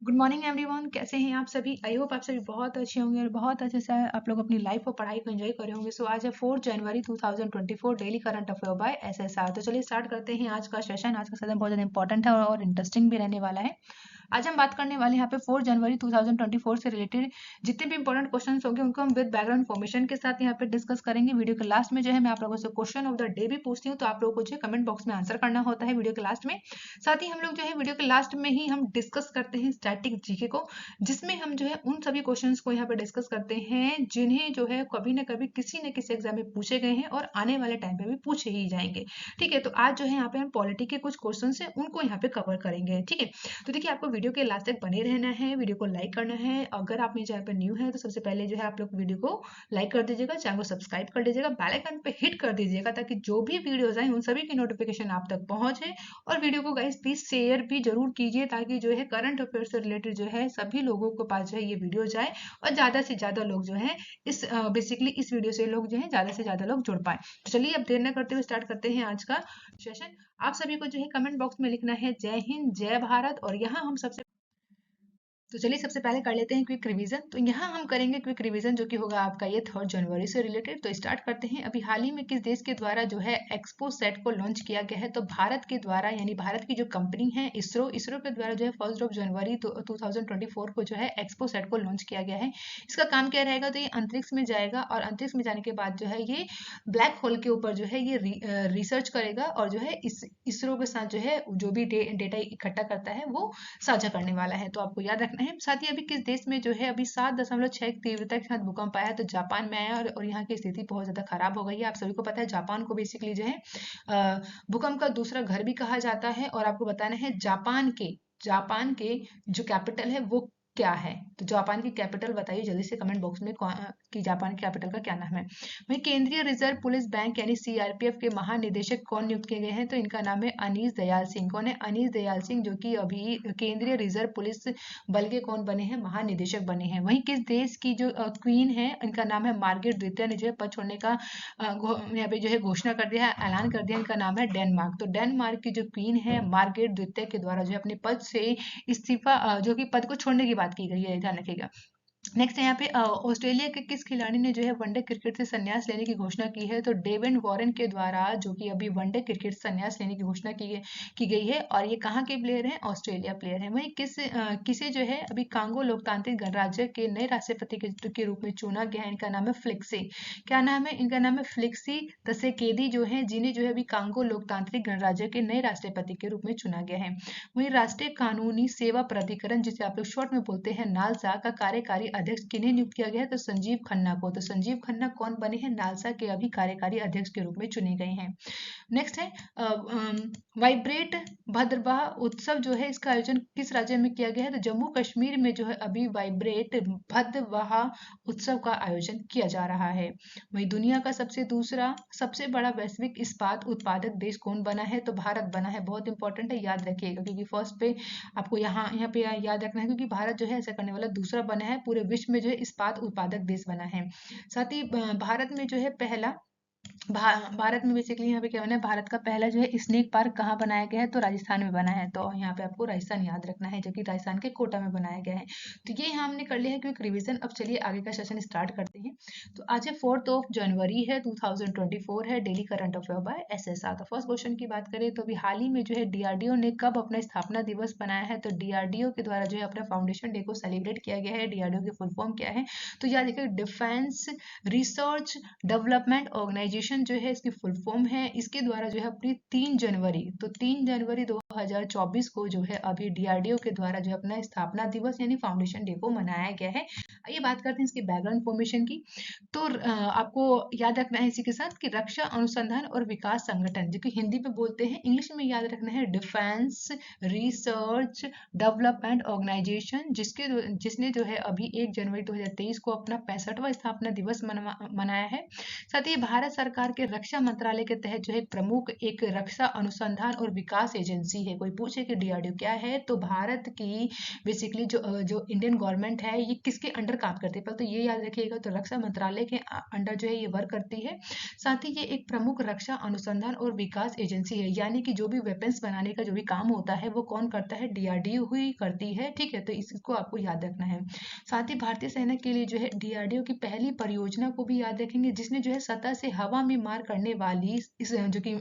Good morning everyone, कैसे हैं आप सभी। आई होप आप सभी बहुत अच्छे होंगे और बहुत अच्छे से आप लोग अपनी लाइफ और पढ़ाई को एंजॉय कर रहे होंगे। सो आज है 4 जनवरी 2024, daily current affair by SSR. तो चलिए स्टार्ट करते हैं आज का सेशन। आज का सेशन बहुत ज़्यादा इंपॉर्टेंट है और इंटरेस्टिंग भी रहने वाला है। आज हम बात करने वाले हैं यहाँ पे 4 जनवरी 2024 से रिलेटेड जितने भी इंपॉर्टेंट क्वेश्चन होंगे उनको हम विद बैकग्राउंड इन्फॉर्मेशन के साथ यहाँ पे डिस्कस करेंगे। वीडियो के लास्ट में जो है मैं आप लोगों से क्वेश्चन ऑफ द डे भी पूछती हूँ, तो आप लोगों को जो है कमेंट बॉक्स में आंसर करना होता है वीडियो के लास्ट में। साथ ही हम लोग जो है वीडियो के लास्ट में ही हम डिस्कस करते हैं स्टैटिक जीके को, जिसमें हम जो है उन सभी क्वेश्चंस को यहाँ पे डिस्कस करते हैं जिन्हें जो है कभी ना कभी किसी न किसी एग्जाम में पूछे गए हैं और आने वाले टाइम पे भी पूछे ही जाएंगे। ठीक है, तो आज जो है यहाँ पे हम पॉलिटी के कुछ क्वेश्चन है उनको यहाँ पे कवर करेंगे। ठीक है, तो देखिए आपको वीडियो के लास्ट तक बने रहना है, वीडियो को लाइक करना है। अगर आप मेरे चैनल पर न्यू है तो सबसे पहले जो है आप लोग वीडियो को लाइक कर दीजिएगा, चैनल को सब्सक्राइब कर दीजिएगा, बेल आइकन पे हिट कर दीजिएगा ताकि जो भी वीडियोस आए उन सभी की नोटिफिकेशन आप तक पहुंचे। और वीडियो को गाइस प्लीज शेयर भी जरूर कीजिए ताकि जो है करंट अफेयर से रिलेटेड जो है सभी लोगों के पास जो है ये वीडियो जाए और ज्यादा से ज्यादा लोग जो है इस बेसिकली इस वीडियो से लोग जो है ज्यादा से ज्यादा लोग जुड़ पाए। तो चलिए अब देर न करते हुए स्टार्ट करते हैं आज का सेशन। आप सभी को जो है कमेंट बॉक्स में लिखना है जय हिंद जय भारत। और यहाँ हम सबसे तो चलिए सबसे पहले कर लेते हैं क्विक रिवीजन। तो यहाँ हम करेंगे क्विक रिवीजन जो कि होगा आपका ये 3 जनवरी से रिलेटेड। तो स्टार्ट करते हैं। अभी हाल ही में किस देश के द्वारा जो है एक्सपो सेट को लॉन्च किया गया है? तो भारत के द्वारा, यानी भारत की जो कंपनी है इसरो के द्वारा जो है 1 जनवरी 2024 को जो है एक्सपो सेट को लॉन्च किया गया है। इसका काम क्या रहेगा? तो ये अंतरिक्ष में जाएगा और अंतरिक्ष में जाने के बाद जो है ये ब्लैक होल के ऊपर जो है ये रिसर्च करेगा और जो है इस इसरो के साथ जो है जो भी डेटा इकट्ठा करता है वो साझा करने वाला है। तो आपको याद रखना है। साथ ही अभी किस देश में जो है अभी 7.6 तीव्रता के साथ भूकंप आया है? तो जापान में आया और यहाँ की स्थिति बहुत ज्यादा खराब हो गई है। आप सभी को पता है जापान को बेसिकली जो है भूकंप का दूसरा घर भी कहा जाता है। और आपको बताना है जापान के जो कैपिटल है वो क्या है? तो जापान की कैपिटल बताइए जल्दी से कमेंट बॉक्स में कि जापान की कैपिटल का क्या नाम है। वहीं केंद्रीय रिजर्व पुलिस बैंक यानी सीआरपीएफ के महानिदेशक कौन नियुक्त किए गए हैं? तो इनका नाम है अनीस दयाल सिंह। कौन है? अनीस दयाल सिंह, जो कि अभी केंद्रीय रिजर्व पुलिस बल के कौन बने हैं? महानिदेशक बने हैं। वहीं किस देश की जो क्वीन है इनका नाम है मार्गरेट द्वितीय ने जो है पद छोड़ने का यहाँ पे जो है घोषणा कर दिया है, ऐलान कर दिया। इनका नाम है डेनमार्क। तो डेनमार्क की जो क्वीन है मार्गरेट द्वितीय के द्वारा जो है अपने पद से इस्तीफा जो कि पद को छोड़ने की बात की गई है, ध्यान रखिएगा। नेक्स्ट यहाँ पे ऑस्ट्रेलिया के किस खिलाड़ी ने जो है वनडे क्रिकेट से संन्यास लेने की घोषणा की है? तो डेविड वॉरेन के द्वारा, जो कि अभी वनडे क्रिकेट से संन्यास लेने की घोषणा की गई है। और ये कहाँ के प्लेयर हैं? ऑस्ट्रेलिया प्लेयर हैं। वहीं किसे जो है अभी कांगो लोकतांत्रिक गणराज्य के नए राष्ट्रपति के रूप में चुना गया है? इनका नाम है फ्लिक्सी। क्या नाम है? इनका नाम है फ्लिक्सी तसेकेदी, जो है जिन्हें जो है अभी कांगो लोकतांत्रिक गणराज्य के नए राष्ट्रपति के रूप में चुना गया है। वहीं राष्ट्रीय कानूनी सेवा प्राधिकरण, जिसे आप लोग शॉर्ट में बोलते हैं नालसा, का कार्यकारी अध्यक्ष किन्हें नियुक्त किया गया है? तो संजीव खन्ना को। तो संजीव खन्ना कौन बने हैं? नालसा के अभी कार्यकारी अध्यक्ष के रूप में चुने गए हैं। नेक्स्ट है वाइब्रेट भद्रवाह उत्सव, जो है इसका आयोजन किस राज्य में किया गया है? तो जम्मू कश्मीर में जो है अभी वाइब्रेट भद्रवाह उत्सव का आयोजन किया जा रहा है। वही दुनिया का सबसे बड़ा वैश्विक इस्पात उत्पादक देश कौन बना है? तो भारत बना है। बहुत इंपॉर्टेंट है, याद रखिएगा, क्योंकि फर्स्ट पे आपको यहाँ पे याद रखना है, क्योंकि भारत जो है ऐसा करने वाला दूसरा बना है, पूरे विश्व में जो है इस्पात उत्पादक देश बना है। साथ ही भारत में जो है भारत में बेसिकली यहाँ पे क्या बना है? भारत का पहला जो है स्नेक पार्क कहाँ बनाया गया है? तो राजस्थान में बना है। तो यहाँ पे आपको राजस्थान याद रखना है, जो कि राजस्थान के कोटा में बनाया गया है। तो ये यहाँ हमने कर लिया है क्विक रिवीजन। अब चलिए आगे का सेशन स्टार्ट करते हैं। तो आज है 4 जनवरी है 2024 है, daily current affair by SSR. तो फर्स्ट क्वेश्चन की बात करें तो अभी हाल ही में जो है डीआरडीओ ने कब अपना स्थापना दिवस बनाया है? तो डीआरडीओ के द्वारा जो है अपना फाउंडेशन डे को सेलिब्रेट किया गया है। डीआरडीओ की फुल फॉर्म क्या है? तो याद रखिए, डिफेंस रिसर्च डेवलपमेंट ऑर्गेनाइजेशन जो है इसकी फुल फॉर्म है। इसके द्वारा जो है अपनी 3 जनवरी 2024 को जो है अभी डीआरडीओ के द्वारा जो है अपना स्थापना दिवस यानी फाउंडेशन डे को मनाया गया है। आइए बात करते हैं इसकी बैकग्राउंड इन्फॉर्मेशन की। तो आपको याद रखना है इसी के साथ कि रक्षा अनुसंधान और विकास संगठन, जो कि हिंदी में बोलते हैं, इंग्लिश में याद रखना है डिफेंस रिसर्च डेवलपमेंट ऑर्गेनाइजेशन, जिसने जो है अभी 1 जनवरी 2023 को अपना 65वां स्थापना दिवस मनाया है। साथ ही भारत सरकार के रक्षा मंत्रालय के तहत जो है प्रमुख एक रक्षा अनुसंधान और विकास एजेंसी है, कोई पूछे कि डीआरडीओ क्या है, तो भारत की बेसिकली जो इंडियन गवर्नमेंट है ये किसके अंडर काम करती है, पहले तो ये याद रखिएगा। तो रक्षा मंत्रालय के अंडर जो है ये वर्क करती है। साथ ही ये एक प्रमुख रक्षा अनुसंधान और विकास एजेंसी है, यानी कि जो भी वेपन्स बनाने का जो भी काम होता है वो कौन करता है, डीआरडीओ ही करती है, ठीक है। तो इसको आपको याद रखना है। साथ ही भारतीय सेना के लिए जो है डीआरडीओ की पहली परियोजना को भी याद रखेंगे, जिसने जो है सतह से हवा में मार करने वाली इस जो कि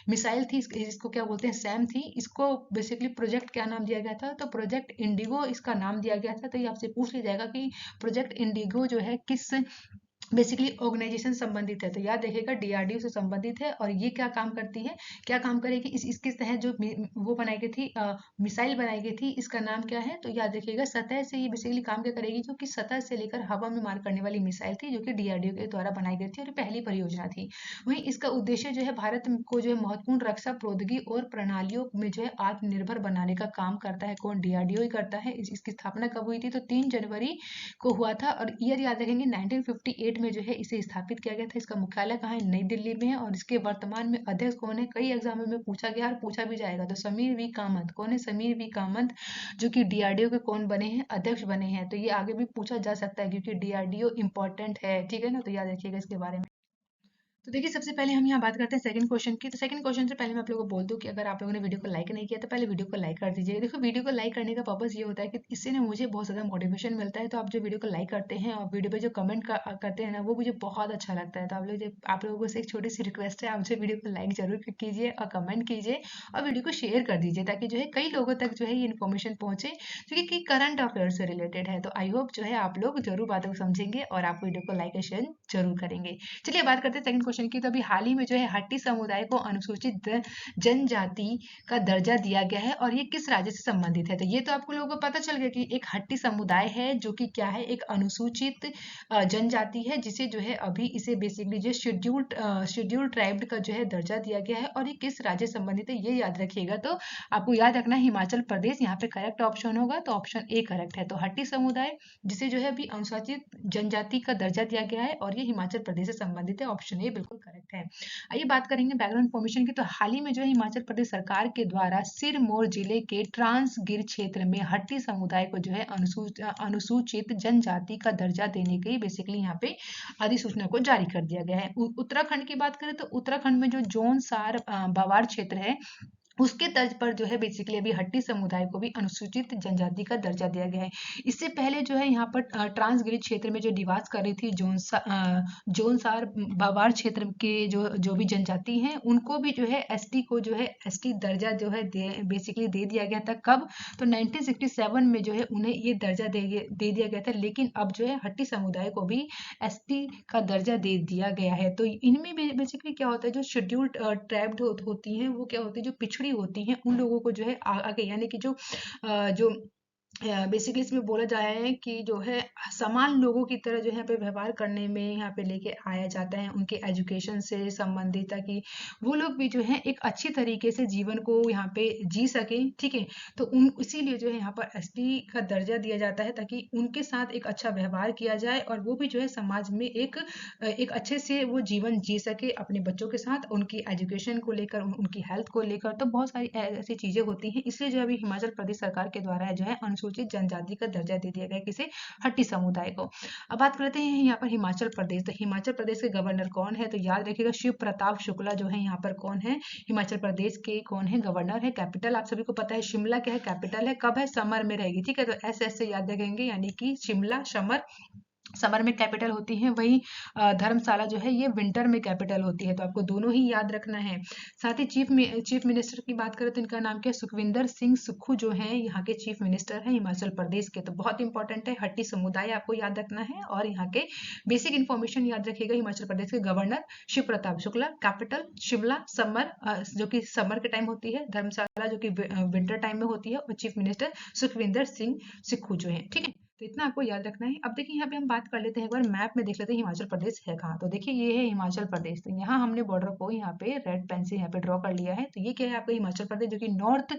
मिसाइल थी, इसको क्या बोलते हैं, सैम थी, इसको बेसिकली प्रोजेक्ट क्या नाम दिया गया था, तो प्रोजेक्ट इंडिगो इसका नाम दिया गया था। तो ये आपसे पूछ लिया जाएगा कि प्रोजेक्ट इंडिगो जो है किस बेसिकली ऑर्गेनाइजेशन संबंधित है, तो याद रखिएगा डीआरडीओ से संबंधित है। और ये क्या काम करती है, क्या काम करेगी, इसके तहत जो वो बनाई गई थी, मिसाइल बनाई गई थी, इसका नाम क्या है, तो याद रखिएगा सतह से ये बेसिकली काम क्या करेगी, जो कि सतह से लेकर हवा में मार करने वाली मिसाइल थी, जो कि डीआरडीओ के द्वारा बनाई गई थी और पहली परियोजना थी। वहीं इसका उद्देश्य जो है भारत को जो है महत्वपूर्ण रक्षा प्रौद्योगिकी और प्रणालियों में जो है आत्मनिर्भर बनाने का काम करता है। कौन, डीआरडीओ ही करता है। इसकी स्थापना कब हुई थी, तो 3 जनवरी को हुआ था। और ईयर याद रखेंगे 1958 में जो है इसे स्थापित किया गया था। इसका मुख्यालय कहाँ है, नई दिल्ली में है। और इसके वर्तमान में अध्यक्ष कौन है, कई एग्जामों में पूछा गया और पूछा भी जाएगा, तो समीर वी कामत। कौन है, समीर वी कामत, जो कि डीआरडीओ के कौन बने हैं, अध्यक्ष बने हैं। तो ये आगे भी पूछा जा सकता है क्योंकि डीआरडीओ इंपॉर्टेंट है, ठीक है ना। तो याद रखिएगा इसके बारे में। तो देखिए सबसे पहले हम यहाँ बात करते हैं सेकंड क्वेश्चन की। तो सेकंड क्वेश्चन से पहले मैं आप लोगों को बोल दूं कि अगर आप लोगों ने वीडियो को लाइक नहीं किया तो पहले वीडियो को लाइक कर दीजिए। देखो वीडियो को लाइक करने का पर्पस ये होता है कि इससे ना मुझे बहुत ज़्यादा मोटिवेशन मिलता है। तो आप जो वीडियो को लाइक करते हैं और वीडियो पे जो कमेंट करते हैं ना, वो मुझे बहुत अच्छा लगता है। तो आप लोगों से एक छोटी सी रिक्वेस्ट है, आप जो वीडियो को लाइक जरूर कीजिए और कमेंट कीजिए और वीडियो को शेयर कर दीजिए, ताकि जो है कई लोगों तक जो है ये इन्फॉर्मेशन पहुंचे जो कि करंट अफेयर से रिलेटेड है। तो आई होप जो है आप लोग जरूर बातों को समझेंगे और आप वीडियो को लाइक और शेयर जरूर करेंगे। चलिए बात करते हैं सेकंड क्वेश्चन की। तो अभी हाल ही में जो है हट्टी समुदाय को अनुसूचित जनजाति का दर्जा दिया गया है और ये किस राज्य से संबंधित है। तो ये तो आपको लोगों को पता चल गया कि एक हट्टी समुदाय है जो कि क्या है, एक अनुसूचित जनजाति है, जिसे जो है अभी इसे बेसिकली जो शेड्यूल्ड ट्राइब का जो है दर्जा दिया गया है। और ये किस राज्य से संबंधित है ये याद रखिएगा। तो आपको याद रखना है हिमाचल प्रदेश यहाँ पे करेक्ट ऑप्शन होगा, तो ऑप्शन ए करेक्ट है। तो हट्टी समुदाय जिसे जो है अभी अनुसूचित जनजाति का दर्जा दिया गया है और ये हिमाचल प्रदेश से संबंधित है, ऑप्शन ए बिल्कुल करेक्ट है। आइए बात करेंगे बैकग्राउंड इन्फॉर्मेशन की। तो हाल ही में जो है हिमाचल प्रदेश सरकार के द्वारा सिरमौर जिले के ट्रांसगिर क्षेत्र में हट्टी समुदाय को जो है अनुसूचित जनजाति का दर्जा देने की बेसिकली यहाँ पे अधिसूचना को जारी कर दिया गया है। उत्तराखंड की बात करें तो उत्तराखंड में जो जोनसार बावार क्षेत्र है उसके तर्ज पर जो है बेसिकली अभी हट्टी समुदाय को भी अनुसूचित जनजाति का दर्जा दिया गया है। इससे पहले जो है यहाँ पर ट्रांसगिरी क्षेत्र में जो निवास कर रही थी जोनसार बावार क्षेत्र के जो भी जनजाति हैं, उनको भी जो है एसटी को जो है एसटी दर्जा जो है बेसिकली दे दिया गया था। कब, तो 1967 में जो है उन्हें ये दर्जा दे दिया गया था। लेकिन अब जो है हट्टी समुदाय को भी एसटी का दर्जा दे दिया गया है। तो इनमें बेसिकली क्या होता है, जो शेड्यूल्ड ट्राइब होती हैं वो क्या होती है, जो पिछड़ी होती हैं उन लोगों को जो है आगे, यानी कि जो बेसिकली इसमें बोला जाया है कि जो है समान लोगों की तरह जो है यहाँ पे व्यवहार करने में यहाँ पे लेके आया जाता है, उनके एजुकेशन से संबंधित, ताकि वो लोग भी जो है एक अच्छी तरीके से जीवन को यहाँ पे जी सके, ठीक है। तो इसीलिए जो है यहाँ पर एसटी का दर्जा दिया जाता है, ताकि उनके साथ एक अच्छा व्यवहार किया जाए और वो भी जो है समाज में एक अच्छे से वो जीवन जी सके अपने बच्चों के साथ, उनकी एजुकेशन को लेकर, उनकी हेल्थ को लेकर। तो बहुत सारी ऐसी चीजें होती हैं, इसलिए जो अभी हिमाचल प्रदेश सरकार के द्वारा जो है अनुसूचित जनजाति का दर्जा दे दिया गया किसे, हट्टी समुदाय को। अब बात करते हैं यहाँ पर हिमाचल प्रदेश। तो हिमाचल प्रदेश के गवर्नर कौन है, तो याद रखिएगा शिव प्रताप शुक्ला जो है यहाँ पर कौन है, हिमाचल प्रदेश के कौन है, गवर्नर है। कैपिटल आप सभी को पता है शिमला क्या है, कैपिटल है। कब है, समर में रहेगी, ठीक है। तो ऐसे ऐसे याद रखेंगे, यानी कि शिमला समर में कैपिटल होती है, वही धर्मशाला जो है ये विंटर में कैपिटल होती है। तो आपको दोनों ही याद रखना है। साथ ही चीफ मिनिस्टर की बात करें तो इनका नाम क्या है, सुखविंदर सिंह सुक्खू जो है यहाँ के चीफ मिनिस्टर हैं हिमाचल प्रदेश के। तो बहुत इंपॉर्टेंट है, हट्टी समुदाय आपको याद रखना है। और यहाँ के बेसिक इन्फॉर्मेशन याद रखिएगा। हिमाचल प्रदेश के governor Shiv Pratap Shukla, capital Shimla, summer जो कि समर के टाइम होती है, धर्मशाला जो कि विंटर टाइम में होती है, और चीफ मिनिस्टर सुखविंदर सिंह सुक्खू जो है, ठीक है। तो इतना आपको याद रखना है। अब देखिए यहाँ पे हम बात कर लेते हैं, एक बार मैप में देख लेते हैं हिमाचल प्रदेश है कहाँ। तो देखिए ये है हिमाचल प्रदेश, तो यहाँ हमने बॉर्डर को यहाँ पे रेड पेन से यहाँ पे ड्रॉ कर लिया है। तो ये क्या है आपका हिमाचल प्रदेश, जो कि नॉर्थ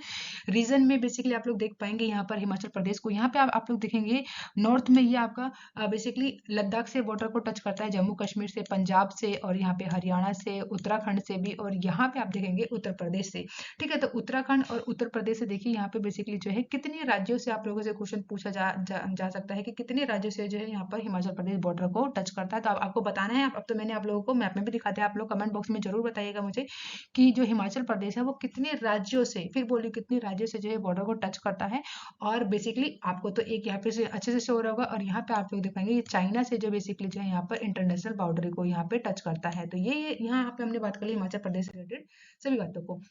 रीजन में बेसिकली आप लोग देख पाएंगे यहाँ पर हिमाचल प्रदेश को। यहाँ पे आप लोग देखेंगे नॉर्थ में ये आपका बेसिकली लद्दाख से बॉर्डर को टच करता है, जम्मू कश्मीर से, पंजाब से, और यहाँ पे हरियाणा से, उत्तराखंड से भी, और यहाँ पे आप देखेंगे उत्तर प्रदेश से। ठीक है, तो उत्तराखंड और उत्तर प्रदेश से देखिए यहाँ पे बेसिकली जो है कितने राज्यों से आप लोगों से क्वेश्चन पूछा जा सकता है कि कितने राज्यों से जो है यहाँ पर हिमाचल प्रदेश बॉर्डर को टच करता है। तो आपको बताना है। अब तो मैंने आप लोगों को मैप में भी दिखा दिया, आप लोग कमेंट बॉक्स में जरूर बताइएगा मुझे कि जो हिमाचल प्रदेश है वो कितने राज्यों से, फिर बोलिए कितने राज्यों से जो है बॉर्डर को टच करता है। और बेसिकली आपको तो एक यहाँ पे से अच्छे से शो हो रहा होगा, और यहाँ पे आप लोग देख पाएंगे ये चाइना से जो बेसिकली जो है यहाँ पर इंटरनेशनल बाउंड्री को यहाँ पे टच करता है। तो ये यहाँ पे हमने बात कर ली हिमाचल प्रदेश से रिलेटेड सभी बातों को।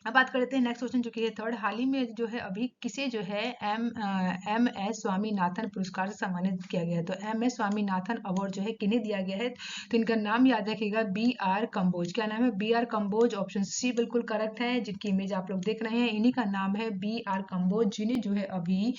अब बात कर लेते हैं नेक्स्ट क्वेश्चन, जो कि है थर्ड। हाल ही में जो है अभी किसे जो है एम एस स्वामीनाथन पुरस्कार से सम्मानित किया गया है। तो एम एस स्वामीनाथन अवार्ड जो है किन्हें दिया गया है, तो इनका नाम याद रखिएगा, बी आर कम्बोज। क्या नाम है, B R Kamboj. Option C बिल्कुल करेक्ट है। जिनकी इमेज आप लोग देख रहे हैं इन्हीं का नाम है बी आर कम्बोज, जिन्हें जो है अभी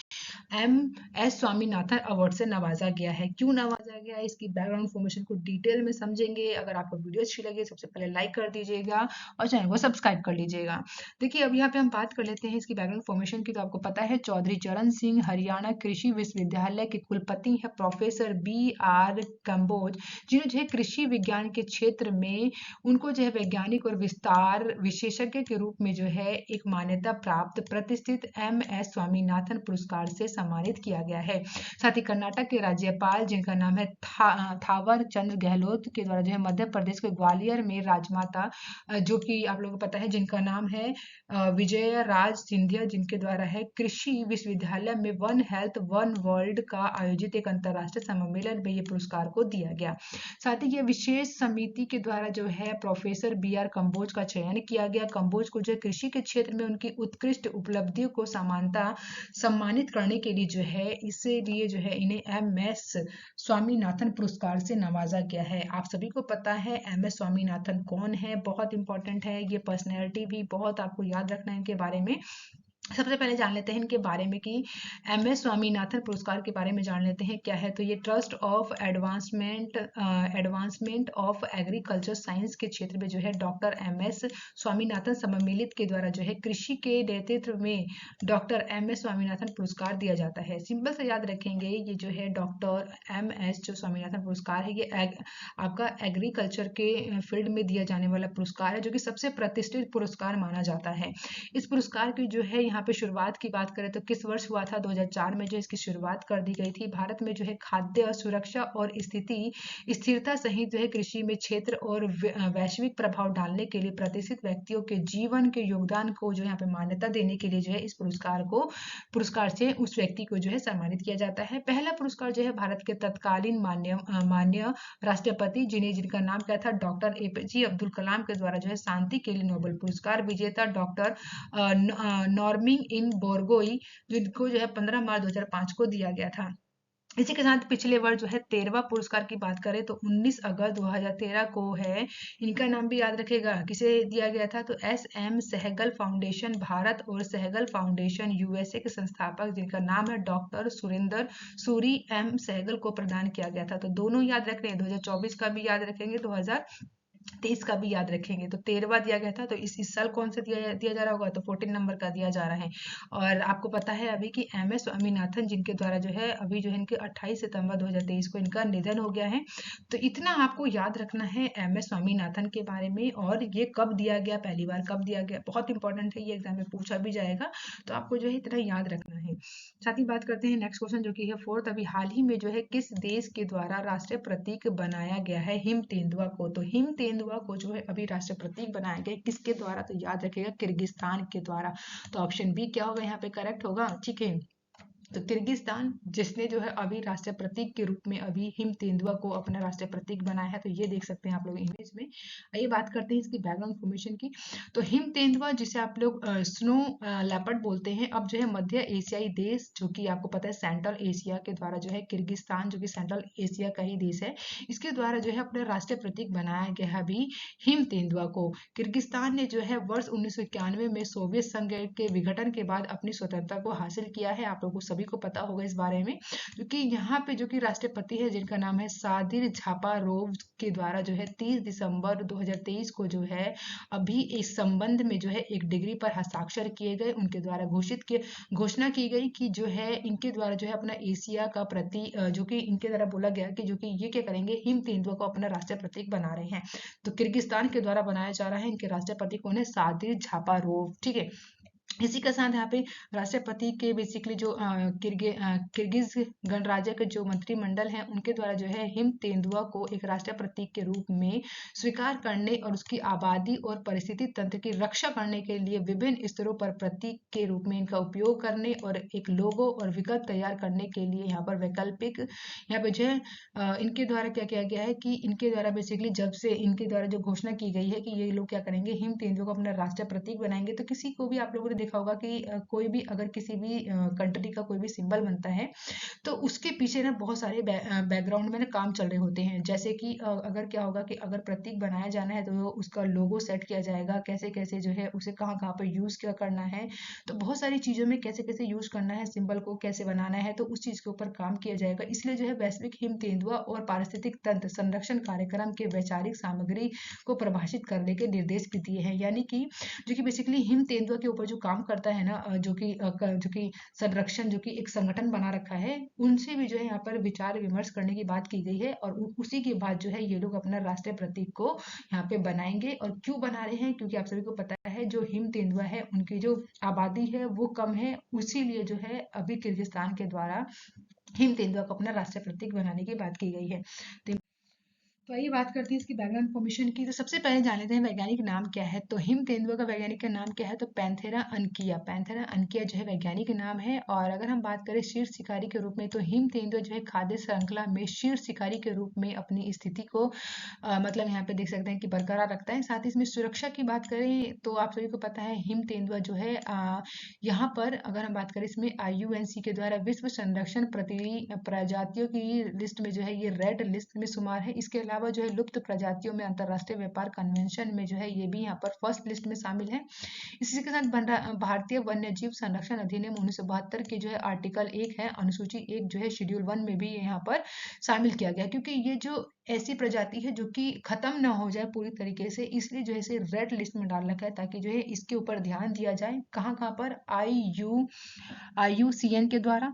एम एस स्वामीनाथन अवार्ड से नवाजा गया है। क्यों नवाजा गया है, इसकी बैकग्राउंड इन्फॉर्मेशन को डिटेल में समझेंगे। अगर आपको वीडियो अच्छी लगे सबसे पहले लाइक कर दीजिएगा और चैनल को सब्सक्राइब कर लीजिएगा। देखिए अब यहाँ पे हम बात कर लेते हैं इसकी बैकग्राउंड फॉर्मेशन की। तो आपको पता है चौधरी चरण सिंह हरियाणा कृषि विश्वविद्यालय के कुलपति है प्रोफेसर बी आर कम्बोज, जिन्हें जो है कृषि विज्ञान के क्षेत्र में उनको जो है वैज्ञानिक और विस्तार विशेषज्ञ के रूप में जो है एक मान्यता प्राप्त प्रतिष्ठित एम एस स्वामीनाथन पुरस्कार से सम्मानित किया गया है। साथ ही कर्नाटक के राज्यपाल जिनका नाम है थावर चंद गहलोत के द्वारा जो है मध्य प्रदेश के ग्वालियर में राजमाता जो कि आप लोगों को पता है जिनका नाम है विजय राज सिंधिया, जिनके द्वारा है कृषि विश्वविद्यालय में वन हेल्थ वन वर्ल्ड का आयोजित एक अंतरराष्ट्रीय सम्मेलन में ये पुरस्कार को दिया गया। साथ ही ये विशेष समिति के द्वारा जो है प्रोफेसर बी आर कम्बोज का चयन किया गया। कम्बोज को जो कृषि के क्षेत्र में उनकी उत्कृष्ट उपलब्धियों को समानता सम्मानित करने के लिए जो है इसीलिए जो है इन्हें एम एस स्वामीनाथन पुरस्कार से नवाजा गया है। आप सभी को पता है एम एस स्वामीनाथन कौन है, बहुत इंपॉर्टेंट है ये पर्सनैलिटी भी, बहुत आपको याद रखना है इनके बारे में। सबसे पहले जान लेते हैं इनके बारे में कि एम एस स्वामीनाथन पुरस्कार के बारे में जान लेते हैं क्या है। तो ये trust of advancement of agriculture science के क्षेत्र में जो है डॉक्टर एम एस स्वामीनाथन सम्मिलित के द्वारा जो है कृषि के नेतृत्व में डॉक्टर एम एस स्वामीनाथन पुरस्कार दिया जाता है। सिंपल से याद रखेंगे ये जो है डॉक्टर एम एस जो स्वामीनाथन पुरस्कार है ये आपका एग्रीकल्चर के फील्ड में दिया जाने वाला पुरस्कार है, जो कि सबसे प्रतिष्ठित पुरस्कार माना जाता है। इस पुरस्कार की जो है यहाँ पे शुरुआत की बात करें तो किस वर्ष हुआ था, 2004 में जो इसकी शुरुआत कर दी गई थी। भारत में जो है खाद्य सुरक्षा और स्थिरता सहित जो है कृषि में क्षेत्र और वैश्विक प्रभाव डालने के लिए प्रतिष्ठित व्यक्तियों के जीवन के योगदान को जो यहाँ पे मान्यता देने के लिए जो है इस पुरस्कार से उस व्यक्ति को जो है सम्मानित किया जाता है। पहला पुरस्कार जो है भारत के तत्कालीन मान्य राष्ट्रपति जिनका नाम क्या था, डॉक्टर एपीजे अब्दुल कलाम के द्वारा जो है शांति के लिए नोबेल पुरस्कार विजेता डॉक्टर नॉर्मिंग इन बोरगोई, जिनको जो है 15 मार्च 2005 को दिया गया था। इसी के साथ पिछले वर्ष जो है 13वां पुरस्कार की बात करें तो 19 अगस्त 2013 को है, इनका नाम भी याद रखेगा किसे दिया गया था, तो S M Sehgal foundation Bharat और सहगल फाउंडेशन यूएसए के संस्थापक जिनका नाम है डॉक्टर सुरेंद्र सूरी एम सहगल को प्रदान किया गया था। तो दोनों याद रख रहे हैं, 2024 का भी याद रखेंगे, 2023 का भी याद रखेंगे। तो 13वां दिया गया था, तो इस साल कौन सा दिया जा रहा होगा, तो 14 नंबर का दिया जा रहा है। और आपको पता है अभी कि एम एस स्वामीनाथन जिनके द्वारा जो है अभी जो है इनके 28 सितंबर 2023 को इनका निधन हो गया है। तो इतना आपको याद रखना है एम एस स्वामीनाथन के बारे में, और ये कब दिया गया, पहली बार कब दिया गया, बहुत इंपॉर्टेंट है, ये एग्जाम में पूछा भी जाएगा, तो आपको जो है इतना याद रखना है। साथ ही बात करते हैं नेक्स्ट क्वेश्चन, जो कि है फोर्थ। अभी हाल ही में जो है किस देश के द्वारा राष्ट्रीय प्रतीक बनाया गया है हिम तेंदुआ को। तो हिम तेंदुआ को जो है अभी राष्ट्रीय प्रतीक बनाया गया किसके द्वारा, तो याद रखिएगा किर्गिस्तान के द्वारा। तो ऑप्शन बी क्या होगा यहाँ पे करेक्ट होगा। ठीक है, तो किर्गिस्तान जिसने जो है अभी राष्ट्रीय प्रतीक के रूप में अभी हिम तेंदुआ को अपना राष्ट्रीय प्रतीक बनाया है। तो ये देख सकते हैं आप लोग इमेज में। आइए बात करते हैं इसकी बैकग्राउंड इन्फॉर्मेशन की। तो हिम तेंदुआ जिसे आप लोग स्नो लेपर्ड बोलते हैं, अब जो है मध्य एशियाई देश जो कि आपको पता है सेंट्रल एशिया के द्वारा जो है किर्गिस्तान जो कि सेंट्रल एशिया का ही देश है, इसके द्वारा जो है अपना राष्ट्रीय प्रतीक बनाया गया है अभी हिम तेंदुआ को। किर्गिस्तान ने जो है वर्ष 1991 में सोवियत संघ के विघटन के बाद अपनी स्वतंत्रता को हासिल किया है। आप लोगों को सभी सभी को पता होगा इस बारे में, क्योंकि यहाँ पे जो कि राष्ट्रपति है जिनका नाम है सादिर जापारोव के द्वारा जो है 30 दिसंबर 2023 को जो है अभी इस संबंध में जो है एक डिग्री पर हस्ताक्षर किए गए। उनके द्वारा घोषणा की गई कि जो है इनके द्वारा जो है अपना एशिया का जो कि इनके द्वारा बोला गया कि जो कि ये क्या करेंगे, हिम तेंदुआ को अपना राष्ट्रीय प्रतीक बना रहे हैं। तो किर्गिस्तान के द्वारा बनाया जा रहा है। इनके राष्ट्रपति कौन है, सादिर जापारोव। ठीक है, इसी के साथ यहाँ पे राष्ट्रपति के बेसिकली जो किर्गिज गणराज्य के जो मंत्रिमंडल हैं उनके द्वारा जो है हिम तेंदुआ को एक राष्ट्रीय प्रतीक के रूप में स्वीकार करने और उसकी आबादी और परिस्थिति तंत्र की रक्षा करने के लिए विभिन्न स्तरों पर प्रतीक के रूप में इनका उपयोग करने और एक लोगो और विकल्प तैयार करने के लिए यहाँ पर वैकल्पिक यहाँ पे जो है इनके द्वारा क्या किया गया है कि इनके द्वारा बेसिकली जब से इनके द्वारा जो घोषणा की गई है कि ये लोग क्या करेंगे, हिम तेंदुआ को अपना राष्ट्रीय प्रतीक बनाएंगे। तो किसी को भी आप लोगों ने देखा होगा कि कोई भी अगर किसी भी कंट्री का कोई भी सिंबल बनता है तो उसके पीछे ना बहुत सारे बैकग्राउंड में ना काम चल रहे होते हैं। जैसे कि अगर क्या होगा कि अगर प्रतीक बनाया जाना है तो उसका लोगो सेट किया जाएगा, कैसे कैसे जो है उसे कहाँ कहाँ पर यूज क्या करना है, तो बहुत सारी चीजों में कैसे कैसे यूज करना है, सिंबल को कैसे बनाना है, तो उस चीज के ऊपर काम किया जाएगा। इसलिए जो है वैश्विक हिम तेंदुआ और पारिस्थितिक तंत्र संरक्षण कार्यक्रम के वैचारिक सामग्री को प्रभाषित करने के निर्देश भी दिए हैं। यानी कि जो कि बेसिकली हिम तेंदुआ के ऊपर जो काम करता है ना, जो कि संरक्षण जो कि एक संगठन बना रखा है, उनसे भी जो है यहाँ पर विचार विमर्श करने की बात की गई है। और उसी के बाद जो है ये लोग अपना राष्ट्रीय प्रतीक को यहाँ पे बनाएंगे। और क्यों बना रहे हैं, क्योंकि आप सभी को पता है जो हिम तेंदुआ है उनकी जो आबादी है वो कम है, उसीलिए जो है अभी किर्गिस्तान के द्वारा हिम तेंदुआ को अपना राष्ट्रीय प्रतीक बनाने की बात की गई है। तो आइए बात करते हैं इसकी बैकग्राउंड इन्फॉर्मेशन की। तो सबसे पहले जान लेते हैं वैज्ञानिक नाम क्या है। तो हिम तेंदुआ का वैज्ञानिक का नाम क्या है, तो पैंथेरा अनकिया। पैंथेरा अनकिया जो है वैज्ञानिक नाम है। और अगर हम बात करें शीर्ष शिकारी के रूप में, तो हिम तेंदुआ जो है खाद्य श्रृंखला में शीर्ष शिकारी के रूप में अपनी स्थिति को मतलब यहाँ पे देख सकते हैं कि बरकरार रखता है। साथ ही इसमें सुरक्षा की बात करें तो आप सभी को पता है हिम तेंदुआ जो है यहाँ पर अगर हम बात करें इसमें IUCN के द्वारा विश्व संरक्षण प्रजातियों की लिस्ट में जो है ये रेड लिस्ट में शुमार है। इसके अलावा जो है लुप्त प्रजातियों में अंतरराष्ट्रीय व्यापार कन्वेंशन में जो है ये भी यहाँ पर फर्स्ट लिस्ट में शामिल है। इसी के साथ भारतीय वन्य जीव संरक्षण अधिनियम 1972 की जो है आर्टिकल 1 है, अनुसूची 1 जो है शेड्यूल 1 में भी यहाँ पर शामिल किया गया, क्योंकि ये जो ऐसी प्रजाति है जो कि खत्म ना हो जाए पूरी तरीके से, इसलिए जो है इसे रेड लिस्ट में डाल रखा है ताकि जो है इसके ऊपर ध्यान दिया जाए। कहाँ कहाँ पर, IUCN के द्वारा,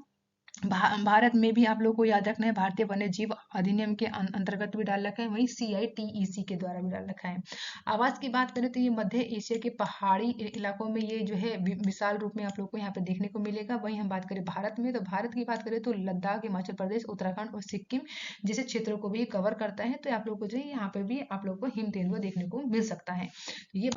भारत में भी आप लोग को याद रखना है भारतीय वन्य जीव अधिनियम के अंतर्गत भी डाल रखा है, वहीं CITEC के द्वारा भी डाल रखा है। आवास की बात करें तो ये मध्य एशिया के पहाड़ी इलाकों में ये जो है विशाल रूप में आप लोग को यहाँ पे देखने को मिलेगा। वहीं हम बात करें भारत में, तो भारत की बात करें तो लद्दाख, हिमाचल प्रदेश, उत्तराखंड और सिक्किम जैसे क्षेत्रों को भी कवर करता है। तो आप लोग को जो है यहाँ पे भी आप लोग को हिम तेंदुआ देखने को मिल सकता है। ये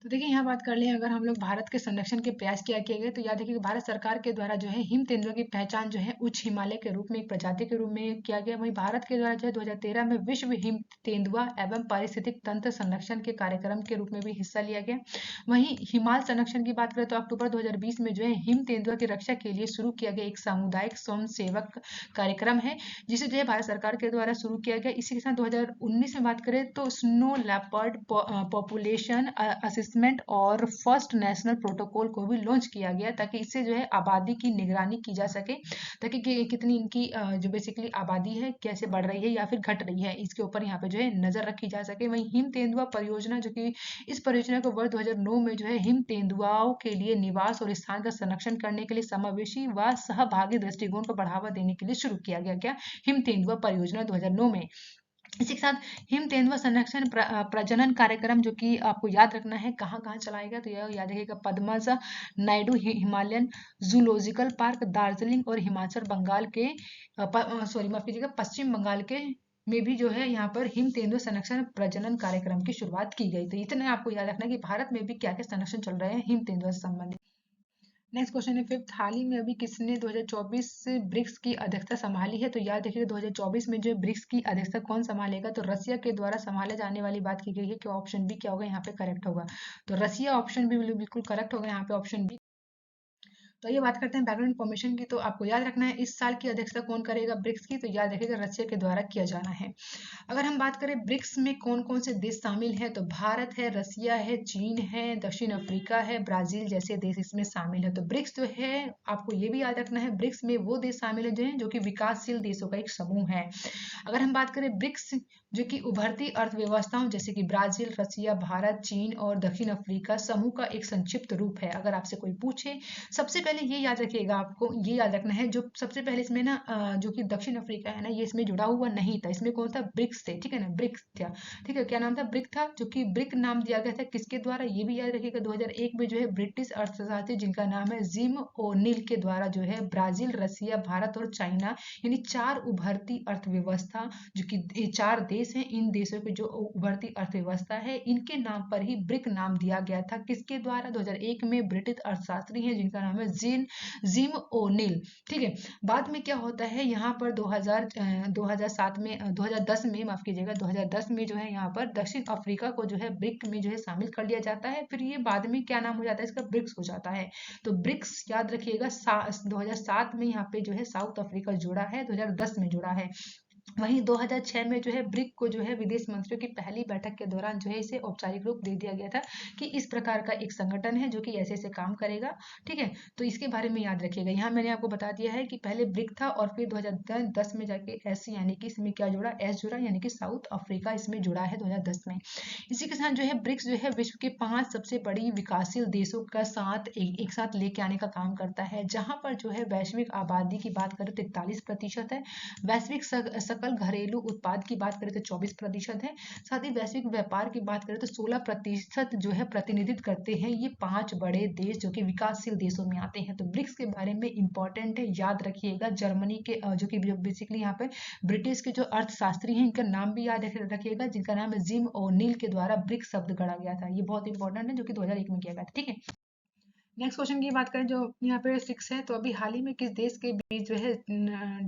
तो देखिए यहाँ बात कर लें, अगर हम लोग भारत के संरक्षण के प्रयास किया किए गए, तो याद रखिए कि भारत सरकार के द्वारा जो है हिम तेंदुआ की पहचान जो है उच्च हिमालय के रूप में एक प्रजाति के रूप में किया गया। वहीं भारत के द्वारा जो है 2013 में विश्व हिम तेंदुआ एवं पारिस्थितिक तंत्र संरक्षण के कार्यक्रम के रूप में भी हिस्सा लिया गया। वहीं हिमालय संरक्षण की बात करें तो अक्टूबर 2020 में जो है हिम तेंदुआ की रक्षा के लिए शुरू किया गया एक सामुदायिक स्वयं सेवक कार्यक्रम है, जिसे जो है भारत सरकार के द्वारा शुरू किया गया। इसी के साथ 2019 में बात करें तो स्नो लेपर्ड पॉपुलेशन असेसमेंट और फर्स्ट नेशनल प्रोटोकॉल को भी लॉन्च किया गया, ताकि इससे जो है आबादी की निगरानी की जा सके, ताकि कितनी इनकी जो बेसिकली आबादी है कैसे बढ़ रही है या फिर घट रही है, इसके ऊपर यहाँ पे जो है नजर रखी जा सके। वहीं हिम तेंदुआ परियोजना, जो कि इस परियोजना को वर्ष 2009 में जो है हिम तेंदुआओं के लिए निवास और स्थान का संरक्षण करने के लिए समावेशी व सहभागी दृष्टिकोण को बढ़ावा देने के लिए शुरू किया गया। क्या, हिम तेंदुआ परियोजना 2009 में। इसी के साथ हिम तेंदुआ संरक्षण प्रजनन कार्यक्रम, जो कि आपको याद रखना है कहाँ कहाँ चलाएगा, तो यह याद रखिएगा Padmaja Naidu Himalayan zoological park, Darjeeling और हिमाचल बंगाल के माफ कीजिएगा पश्चिम बंगाल के में भी जो है यहाँ पर हिम तेंदुआ संरक्षण प्रजनन कार्यक्रम की शुरुआत की गई। तो इतना आपको याद रखना है कि भारत में भी क्या क्या संरक्षण चल रहे हैं हिम तेंदुआ से संबंधित। नेक्स्ट क्वेश्चन है फिफ्थ, हाल ही में अभी किसने 2024 से ब्रिक्स की अध्यक्षता संभाली है। तो याद रखिएगा 2024 में जो ब्रिक्स की अध्यक्षता कौन संभालेगा, तो रसिया के द्वारा संभाले जाने वाली बात की गई है कि ऑप्शन बी क्या होगा यहाँ पे करेक्ट होगा। तो रसिया ऑप्शन बी बिल्कुल करेक्ट होगा यहाँ पे, ऑप्शन बी। तो ये बात करते हैं बैकग्राउंड इन्फॉर्मेशन की। तो आपको याद रखना है इस साल की अध्यक्षता कौन करेगा ब्रिक्स की, तो याद रखिएगा रशिया के द्वारा किया जाना है। अगर हम बात करें ब्रिक्स में कौन कौन से देश शामिल हैं, तो भारत है, रसिया है, चीन है, दक्षिण अफ्रीका है, ब्राजील जैसे देश इसमें शामिल है। तो ब्रिक्स जो है आपको ये भी याद रखना है, ब्रिक्स में वो देश शामिल है जो कि विकासशील देशों का एक समूह है। अगर हम बात करें ब्रिक्स जो कि उभरती अर्थव्यवस्थाओं जैसे कि ब्राजील, रसिया, भारत, चीन और दक्षिण अफ्रीका समूह का एक संक्षिप्त रूप है। अगर आपसे कोई पूछे, सबसे पहले ये याद रखिएगा, आपको ये याद रखना है जो सबसे पहले इसमें ना जो कि दक्षिण अफ्रीका है ना, ये इसमें जुड़ा हुआ नहीं था। इसमें कौन था, ब्रिक्स थे, ठीक है ना, ब्रिक्स था, ठीक है। क्या नाम था, ब्रिक था, जो कि ब्रिक नाम दिया गया था किसके द्वारा, ये भी याद रखिएगा 2001 में जो है ब्रिटिश अर्थशास्त्री जिनका नाम है जिम ओनिल के द्वारा जो है ब्राजील, रसिया, भारत और चाइना यानी 4 उभरती अर्थव्यवस्था जो कि ये 4 देश हैं, इन देशों की जो उभरती अर्थव्यवस्था है इनके नाम पर ही ब्रिक नाम दिया गया था। किसके द्वारा, 2001 में ब्रिटिश अर्थशास्त्री हैं जिनका नाम है जिम ओनिल, ठीक है। बाद में क्या होता है यहाँ पर 2007 में 2010 में माफ कीजिएगा 2010 में जो है यहाँ पर दक्षिण अफ्रीका को जो है ब्रिक में जो है शामिल कर लिया जाता है। फिर ये बाद में क्या नाम हो जाता है इसका, ब्रिक्स हो जाता है। तो ब्रिक्स याद रखिएगा 2007 में यहाँ पे जो है साउथ अफ्रीका जुड़ा है, 2010 में जुड़ा है। वहीं 2006 में जो है ब्रिक को जो है विदेश मंत्रियों की पहली बैठक के दौरान जो है इसे औपचारिक रूप दे दिया गया था कि इस प्रकार का एक संगठन है जो कि ऐसे ऐसे काम करेगा, ठीक है। तो इसके बारे में याद रखिएगा। यहाँ मैंने आपको बता दिया है कि पहले ब्रिक था और फिर 2010 में जाके एस यानी कि इसमें क्या जुड़ा, एस जुड़ा यानी कि साउथ अफ्रीका इसमें जुड़ा है 2010 में। इसी के साथ जो है ब्रिक्स जो है विश्व के 5 सबसे बड़ी विकासशील देशों का साथ एक साथ लेके आने का काम करता है, जहां पर जो है वैश्विक आबादी की बात करें तो 41% है, वैश्विक सकल घरेलू उत्पाद की बात करें तो 24% है, साथ ही वैश्विक व्यापार की बात करें तो 16% जो है प्रतिनिधित्व करते हैं ये 5 बड़े देश जो कि विकासशील देशों में आते हैं। तो ब्रिक्स के बारे में इंपॉर्टेंट है, याद रखिएगा। जर्मनी के जो कि बेसिकली यहाँ पे ब्रिटिश के जो अर्थशास्त्री हैं इनका नाम भी याद रखिएगा जिनका नाम है जिम ओनिल के द्वारा ब्रिक्स शब्द गढ़ा गया था। ये बहुत इंपॉर्टेंट है जो कि 2001 में किया गया था, ठीक है। नेक्स्ट क्वेश्चन की बात करें जो यहाँ पे 6 है, तो अभी हाल ही में किस देश के बीच जो है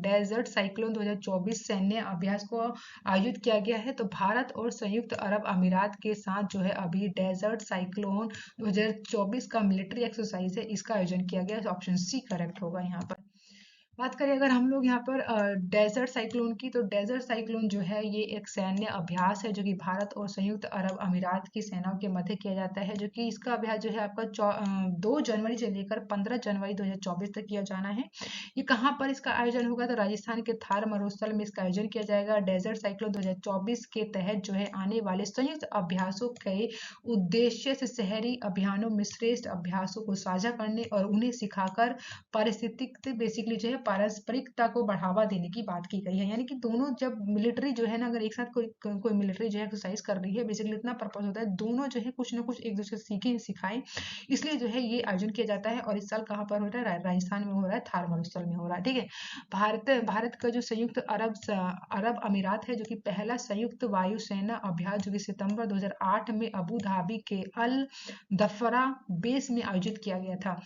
डेजर्ट साइक्लोन 2024 सैन्य अभ्यास को आयोजित किया गया है, तो भारत और संयुक्त अरब अमीरात के साथ जो है अभी डेजर्ट साइक्लोन 2024 का मिलिट्री एक्सरसाइज है, इसका आयोजन किया गया है। ऑप्शन सी करेक्ट होगा यहाँ पर। बात करें अगर हम लोग यहाँ पर डेजर्ट साइक्लोन की, तो डेजर्ट साइक्लोन जो है ये एक सैन्य अभ्यास है जो कि भारत और संयुक्त अरब अमीरात की सेनाओं के मध्य किया जाता है, जो कि इसका अभ्यास जो है आपका 2 जनवरी से लेकर 15 जनवरी 2024 तक किया जाना है। ये कहाँ पर इसका आयोजन होगा, तो राजस्थान के थार मरुस्थल में इसका आयोजन किया जाएगा। डेजर्ट साइक्लोन 2024 के तहत जो है आने वाले संयुक्त अभ्यासों के उद्देश्य से शहरी अभियानों में श्रेष्ठ अभ्यासों को साझा करने और उन्हें सिखाकर पारिस्थितिक बेसिकली जो है पारस्परिकता को बढ़ावा देने की बात की गई है। यानी कि दोनों जब मिलिट्री जो है ना, अगर एक साथ कोई मिलिट्री जो है एक्सरसाइज कर रही है, बेसिकली इतना पर्पस होता है दोनों जो है कुछ ना कुछ एक दूसरे से सीखे सिखाएं, इसलिए जो है ये आयोजन किया जाता है। और इस साल कहाँ पर हो रहा है, राजस्थान में हो रहा है, थार मरुस्थल में हो रहा है, ठीक है। भारत का जो संयुक्त अरब अमीरात है जो कि पहला संयुक्त वायुसेना अभ्यास जो कि सितंबर 2008 में अबू धाबी के अल दफरा बेस में आयोजित किया गया था।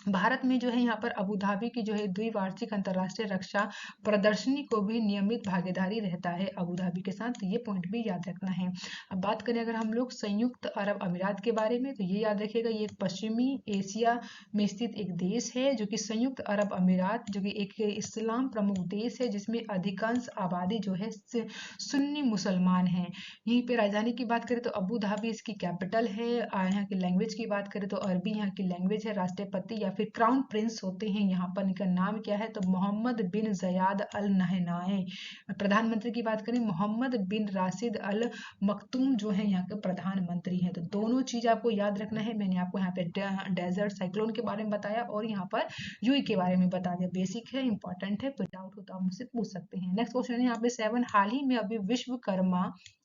भारत में जो है यहाँ पर अबू धाबी की जो है द्विवार्षिक अंतर्राष्ट्रीय रक्षा प्रदर्शनी को भी नियमित भागीदारी रहता है अबू धाबी के साथ, तो ये पॉइंट भी याद रखना है। अब बात करें अगर हम लोग संयुक्त अरब अमीरात के बारे में, तो ये याद रखिएगा ये एक पश्चिमी एशिया में स्थित एक देश है जो कि संयुक्त अरब अमीरात जो कि एक इस्लाम प्रमुख देश है जिसमें अधिकांश आबादी जो है सुन्नी मुसलमान है। यहीं पे राजधानी की बात करें तो अबू धाबी इसकी कैपिटल है। यहाँ की लैंग्वेज की बात करें तो अरबी यहाँ की लैंग्वेज है। राष्ट्रपति या फिर क्राउन प्रिंस होते हैं यहाँ पर, इनका नाम क्या है, तो मोहम्मद बिन जयाद अल नहयान। प्रधानमंत्री की बात करें मोहम्मद बिन राशिद अल मखतूम जो है यहाँ के प्रधानमंत्री हैं। तो दोनों चीज आपको याद रखना है। मैंने आपको यहाँ पे डेजर्ट साइक्लोन के बारे में बताया और यहाँ पर यूई के बारे में बता दिया। बेसिक है, इंपॉर्टेंट है, कोई डाउट हो तो आप मुझसे पूछ सकते हैं। नेक्स्ट क्वेश्चन है यहाँ पे 7, हाल ही में अभी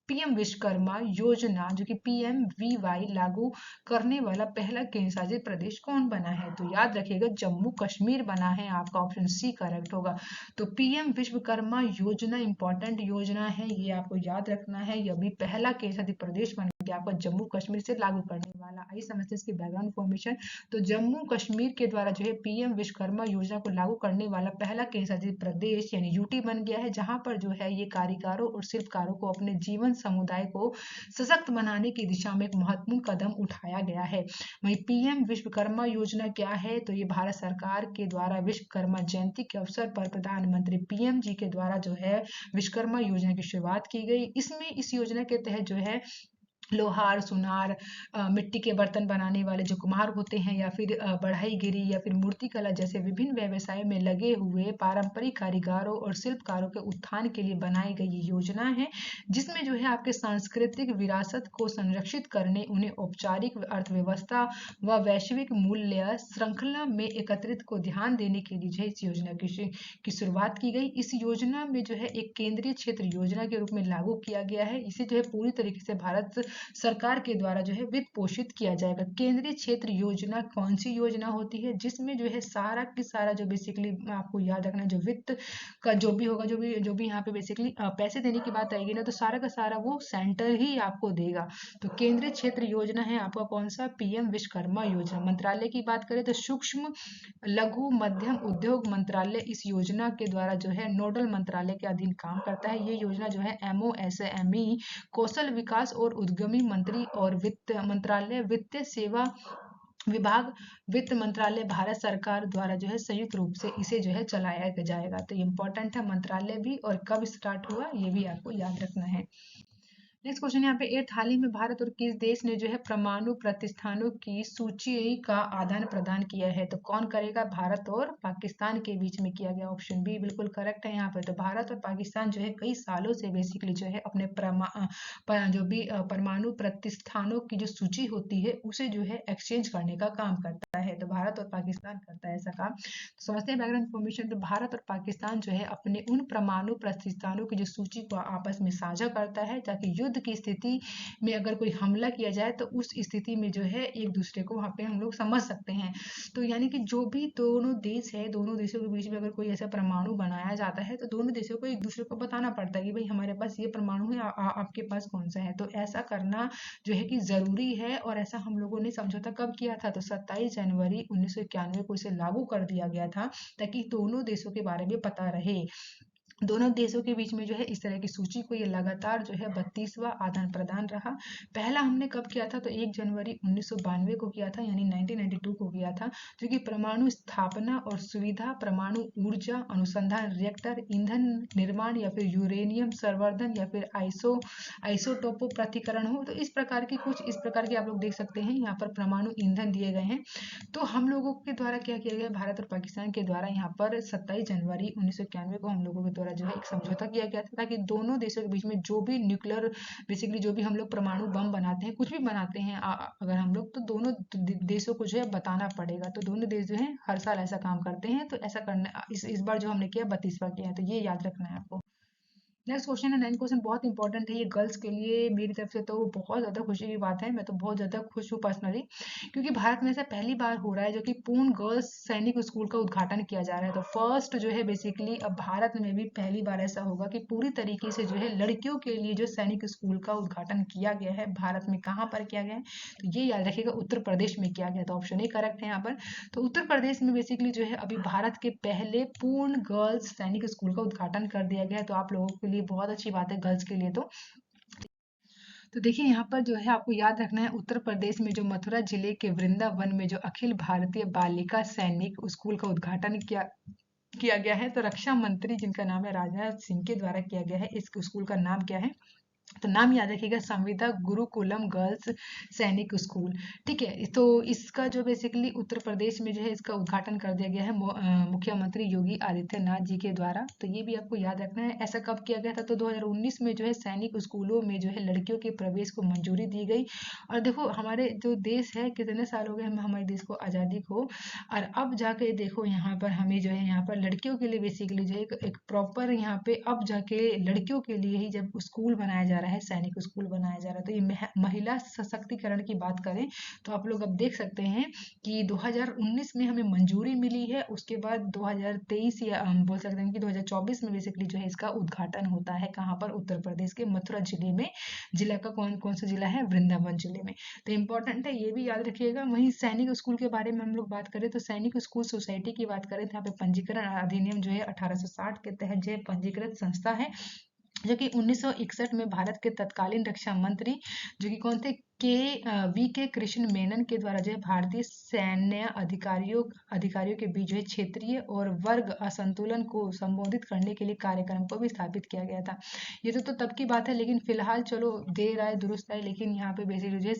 पीएम विश्वकर्मा योजना जो कि PMVY लागू करने वाला पहला केंद्र शासित प्रदेश कौन बना है, तो याद रखिएगा जम्मू कश्मीर बना है। आपका ऑप्शन सी करेक्ट होगा। तो पीएम विश्वकर्मा योजना इंपॉर्टेंट योजना है, ये आपको याद रखना है। ये अभी पहला केंद्र शासित प्रदेश बन कि आपका जम्मू कश्मीर से लागू करने वाला। आइए समझते हैं इसकी बैकग्राउंड इन्फॉर्मेशन। तो जम्मू कश्मीर के द्वारा जो है पीएम विश्वकर्मा योजना को लागू करने वाला पहला केंद्र शासित प्रदेश यानी यूटी बन गया है, जहां पर जो है ये कारीगरों और शिल्पकारों को अपने जीवन समुदाय को सशक्त बनाने की दिशा में एक महत्वपूर्ण कदम उठाया गया है। वहीं पीएम विश्वकर्मा योजना क्या है, तो ये भारत सरकार के द्वारा विश्वकर्मा जयंती के अवसर पर प्रधानमंत्री पीएम जी के द्वारा जो है विश्वकर्मा योजना की शुरुआत की गई। इसमें इस योजना के तहत जो है लोहार, सुनार, मिट्टी के बर्तन बनाने वाले जो कुम्हार होते हैं, या फिर बढ़ईगिरी या फिर मूर्ति कला जैसे विभिन्न व्यवसायों में लगे हुए पारंपरिक कारीगरों और शिल्पकारों के उत्थान के लिए बनाई गई ये योजना है, जिसमें जो है आपके सांस्कृतिक विरासत को संरक्षित करने, उन्हें औपचारिक अर्थव्यवस्था व वैश्विक मूल्य श्रृंखला में एकत्रित को ध्यान देने के लिए जो है इस योजना की शुरुआत की गई। इस योजना में जो है एक केंद्रीय क्षेत्र योजना के रूप में लागू किया गया है। इसे जो है पूरी तरीके से भारत सरकार के द्वारा जो है वित्त पोषित किया जाएगा। केंद्रीय क्षेत्र योजना कौन सी योजना होती है, जिसमें जो है सारा की सारा जो बेसिकली आपको याद रखना है, जो वित्त का जो भी होगा, जो भी यहाँ पे बेसिकली पैसे देने की बात आएगी ना, तो सारा का सारा वो सेंटर ही आपको देगा। तो केंद्रीय क्षेत्र योजना है आपका कौन सा, पीएम विश्वकर्मा योजना। मंत्रालय की बात करें तो सूक्ष्म लघु मध्यम उद्योग मंत्रालय इस योजना के द्वारा जो है नोडल मंत्रालय के अधीन काम करता है। ये योजना जो है एमओएसएमई, कौशल विकास और उद्यमी मंत्री और वित्त मंत्रालय, वित्तीय सेवा विभाग, वित्त मंत्रालय भारत सरकार द्वारा जो है संयुक्त रूप से इसे जो है चलाया जाएगा। तो इम्पोर्टेंट है मंत्रालय भी, और कब स्टार्ट हुआ ये भी आपको याद रखना है। नेक्स्ट क्वेश्चन यहाँ पे एट, हाल ही में भारत और किस देश ने जो है परमाणु प्रतिष्ठानों की सूची का आदान प्रदान किया है, तो कौन करेगा, भारत और पाकिस्तान के बीच में किया गया। ऑप्शन बी बिल्कुल करेक्ट है यहाँ पे। तो भारत और पाकिस्तान जो है कई सालों से बेसिकली जो है अपने जो भी परमाणु प्रतिष्ठानों की जो सूची होती है उसे जो है एक्सचेंज करने का काम करता है। तो भारत और पाकिस्तान करता है ऐसा काम। तो समझते हैं बैकग्राउंड इन्फॉर्मेशन। तो भारत और पाकिस्तान जो है अपने उन परमाणु प्रतिष्ठानों की जो सूची को आपस में साझा करता है, ताकि युद्ध की स्थिति में अगर कोई हमला किया जाए तो उस स्थिति में जो है एक दूसरे को वहां पे हम लोग समझ सकते हैं। तो यानी कि जो भी दोनों देश है, दोनों देशों के बीच में अगर कोई ऐसा परमाणु बनाया जाता है तो दोनों देशों को एक दूसरे को बताना पड़ता है कि भाई हमारे पास ये परमाणु है, आपके पास कौन सा है। तो ऐसा करना जो है कि जरूरी है, और ऐसा हम लोगों ने समझौता कब किया था, तो 27 जनवरी 1991 को इसे लागू कर दिया गया था, ताकि दोनों देशों के बारे में पता रहे। दोनों देशों के बीच में जो है इस तरह की सूची को ये लगातार जो है 32वां आदान प्रदान रहा। पहला हमने कब किया था, तो 1 जनवरी 1992 को किया था, यानी 1992 को किया था, जो कि परमाणु स्थापना और सुविधा, परमाणु ऊर्जा अनुसंधान, रिएक्टर, ईंधन निर्माण, या फिर यूरेनियम संवर्धन, या फिर आइसोटोपो पृथक्करण हो। तो इस प्रकार की कुछ इस प्रकार के आप लोग देख सकते हैं यहाँ पर परमाणु ईंधन दिए गए हैं। तो हम लोगों के द्वारा क्या किया गया, भारत और पाकिस्तान के द्वारा यहाँ पर 27 जनवरी 1991 को हम लोगों के द्वारा जो है एक समझौता किया गया था, ताकि दोनों देशों के बीच में जो भी न्यूक्लियर बेसिकली जो भी हम लोग परमाणु बम बनाते हैं, कुछ भी बनाते हैं अगर हम लोग, तो दोनों देशों को जो है बताना पड़ेगा। तो दोनों देश जो है हर साल ऐसा काम करते हैं। तो ऐसा करना इस बार जो हमने किया 32वां किया है, तो ये याद रखना है आपको। नेक्स्ट क्वेश्चन है 9 क्वेश्चन, बहुत इंपॉर्टेंट है ये गर्ल्स के लिए। मेरी तरफ से तो बहुत ज़्यादा खुशी की बात है, मैं तो बहुत ज़्यादा खुश हूँ पर्सनली, क्योंकि भारत में ऐसा पहली बार हो रहा है जो कि पूर्ण गर्ल्स सैनिक स्कूल का उद्घाटन किया जा रहा है। तो फर्स्ट जो है बेसिकली अब भारत में भी पहली बार ऐसा होगा कि पूरी तरीके से जो है लड़कियों के लिए जो सैनिक स्कूल का उद्घाटन किया गया है। भारत में कहाँ पर किया गया है, तो ये याद रखिएगा, उत्तर प्रदेश में किया गया। तो ऑप्शन ही करेक्ट है यहाँ पर। तो उत्तर प्रदेश में बेसिकली जो है अभी भारत के पहले पूर्ण गर्ल्स सैनिक स्कूल का उद्घाटन कर दिया गया है। तो आप लोगों के लिए बहुत अच्छी बात है गर्ल्स के लिए। तो देखिए यहाँ पर जो है आपको याद रखना है, उत्तर प्रदेश में जो मथुरा जिले के वृंदावन में जो अखिल भारतीय बालिका सैनिक स्कूल का उद्घाटन किया गया है। तो रक्षा मंत्री जिनका नाम है राजनाथ सिंह के द्वारा किया गया है। इस स्कूल का नाम क्या है, तो नाम याद रखिएगा, संविदा गुरुकुलम गर्ल्स सैनिक स्कूल। ठीक है, तो इसका जो बेसिकली उत्तर प्रदेश में जो है इसका उद्घाटन कर दिया गया है मुख्यमंत्री योगी आदित्यनाथ जी के द्वारा। तो ये भी आपको याद रखना है। ऐसा कब किया गया था, तो 2019 में जो है सैनिक स्कूलों में जो है लड़कियों के प्रवेश को मंजूरी दी गई। और देखो हमारे जो देश है, कितने साल हो गए हमारे देश को आज़ादी को, और अब जाके देखो यहाँ पर हमें जो है यहाँ पर लड़कियों के लिए बेसिकली जो है एक प्रॉपर यहाँ पे अब जाके लड़कियों के लिए ही जब स्कूल बनाया जा जा रहा है, सैनिक स्कूल बनाया जा रहा है। तो ये महिला सशक्तिकरण की बात करें तो आप लोग अब देख सकते हैं कि 2019 में हमें मंजूरी मिली है, उसके बाद 2023 या हम बोल सकते हैं कि 2024 में बेसिकली जो है इसका उद्घाटन होता है। कहाँ पर? उत्तर प्रदेश के मथुरा जिले में। जिला का कौन कौन सा जिला है? वृंदावन जिले में। तो इम्पोर्टेंट है, ये भी याद रखिएगा। वहीं सैनिक स्कूल के बारे में हम लोग बात करें तो सैनिक स्कूल सोसाइटी की बात करें तो यहाँ पे पंजीकरण अधिनियम जो है 1860 के तहत जो है पंजीकृत संस्था है, जो कि 1961 में भारत के तत्कालीन रक्षा मंत्री जो कि कौन थे? वी के कृष्ण मेनन के द्वारा जो है भारतीय सैन्य अधिकारियों के बीच जो है क्षेत्रीय और वर्ग असंतुलन को संबोधित करने के लिए कार्यक्रम को भी स्थापित किया गया था। ये तो तब की बात है, लेकिन फिलहाल चलो देर आए दुरुस्त आए, लेकिन यहाँ पे बेसिकली जो है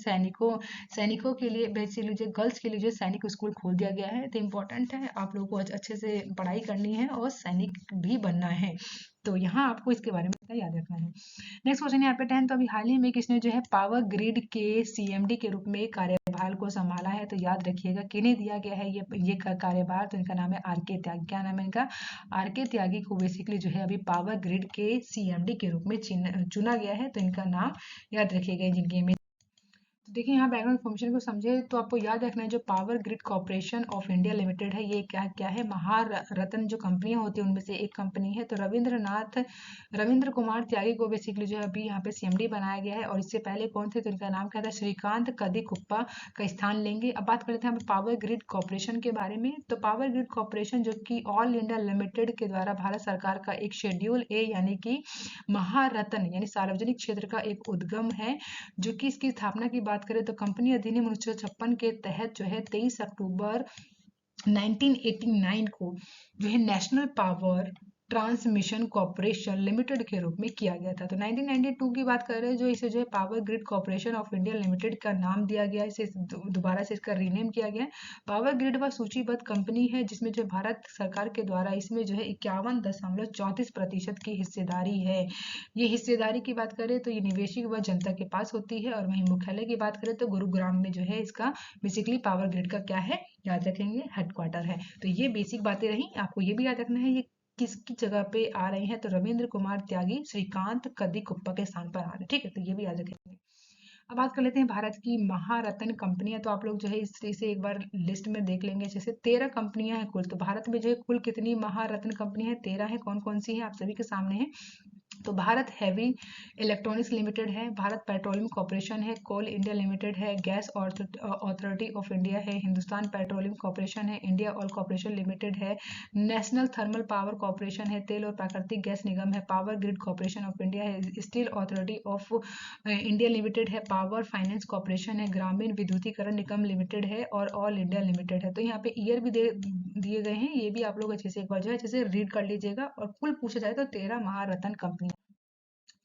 सैनिकों के लिए बेसिकली जो गर्ल्स के लिए जो सैनिक स्कूल खोल दिया गया है। तो इम्पोर्टेंट है, आप लोगों को अच्छे से पढ़ाई करनी है और सैनिक भी बनना है। तो यहाँ आपको इसके बारे में याद रखना है। नेक्स्ट क्वेश्चन यहाँ पे 10, तो अभी हाल ही में किसने जो है पावर ग्रिड के सीएमडी के रूप में कार्यभार को संभाला है? तो याद रखिएगा किन्हें दिया गया है ये कार्यभार? तो इनका नाम है आर.के. त्यागी। क्या नाम है इनका? आर.के. त्यागी को बेसिकली जो है अभी पावर ग्रिड के सीएमडी के रूप में चुना गया है। तो इनका नाम याद रखिएगा जिनके में। तो देखिए यहाँ बैकग्राउंड इन्फॉर्मेशन को समझे तो आपको याद रखना है जो power grid corporation of India limited है, ये क्या क्या है? महारत्न जो कंपनियां होती है उनमें से एक कंपनी है। तो रविंद्र कुमार त्यागी को बेसिकली जो है अभी यहाँ पे सीएमडी बनाया गया है, और इससे पहले कौन थे? तो इनका नाम क्या था? श्रीकांत कदीकुप्पा का स्थान लेंगे। अब बात कर लेते हैं हम पावर ग्रिड कॉर्पोरेशन के बारे में। तो पावर ग्रिड कॉर्पोरेशन जो कि ऑल इंडिया लिमिटेड के द्वारा भारत सरकार का एक शेड्यूल ए यानी कि महारत्न यानी सार्वजनिक क्षेत्र का एक उद्गम है, जो कि इसकी स्थापना की बात करें तो कंपनी अधिनियम 1956 के तहत जो है 23 अक्टूबर 1989 को जो है national power transmission corporation limited के रूप में किया गया था। तो 1992 की बात कर रहे हैं, जो इसे जो है power grid corporation of India limited का नाम दिया गया, इसे दोबारा से इसका रीनेम किया गया। पावर ग्रिड वह सूचीबद्ध कंपनी है जिसमें जो भारत सरकार के द्वारा इसमें जो है 51.34% की हिस्सेदारी है। ये हिस्सेदारी की बात करें तो ये निवेशक व जनता के पास होती है। और वहीं मुख्यालय की बात करें तो गुरुग्राम में जो है इसका बेसिकली पावर ग्रिड का क्या है, याद रखेंगे, हेडक्वार्टर है। तो ये बेसिक बातें रही, आपको ये भी याद रखना है ये किसकी जगह पे आ रहे हैं। तो रविंद्र कुमार त्यागी श्रीकांत कदीकुप्पा के स्थान पर आ रहे हैं, ठीक है, तो ये भी याद रखेंगे। अब बात कर लेते हैं भारत की महारत्न कंपनियां। तो आप लोग जो है इसे एक बार लिस्ट में देख लेंगे। जैसे 13 कंपनियां हैं कुल, तो भारत में जो है कुल कितनी महारत्न कंपनियां हैं? 13 है। कौन कौन सी है आप सभी के सामने है। तो भारत हैवी इलेक्ट्रॉनिक्स लिमिटेड है, भारत पेट्रोलियम कॉर्पोरेशन है, कोल इंडिया लिमिटेड है, गैस अथॉरिटी ऑफ इंडिया है, हिंदुस्तान पेट्रोलियम कॉर्पोरेशन है, इंडिया ऑयल कॉर्पोरेशन लिमिटेड है, नेशनल थर्मल पावर कॉर्पोरेशन है, तेल और प्राकृतिक गैस निगम है, power grid corporation of India है, steel authority of India limited है, पावर फाइनेंस कॉर्पोरेशन है, ग्रामीण विद्युतीकरण निगम लिमिटेड है, और ऑल इंडिया लिमिटेड है। तो यहाँ पे ईयर भी दिए गए हैं, ये भी आप लोग अच्छे से एक बार जो है अच्छे से रीड कर लीजिएगा। और कुल पूछा जाए तो 13 महारत्न कंपनी।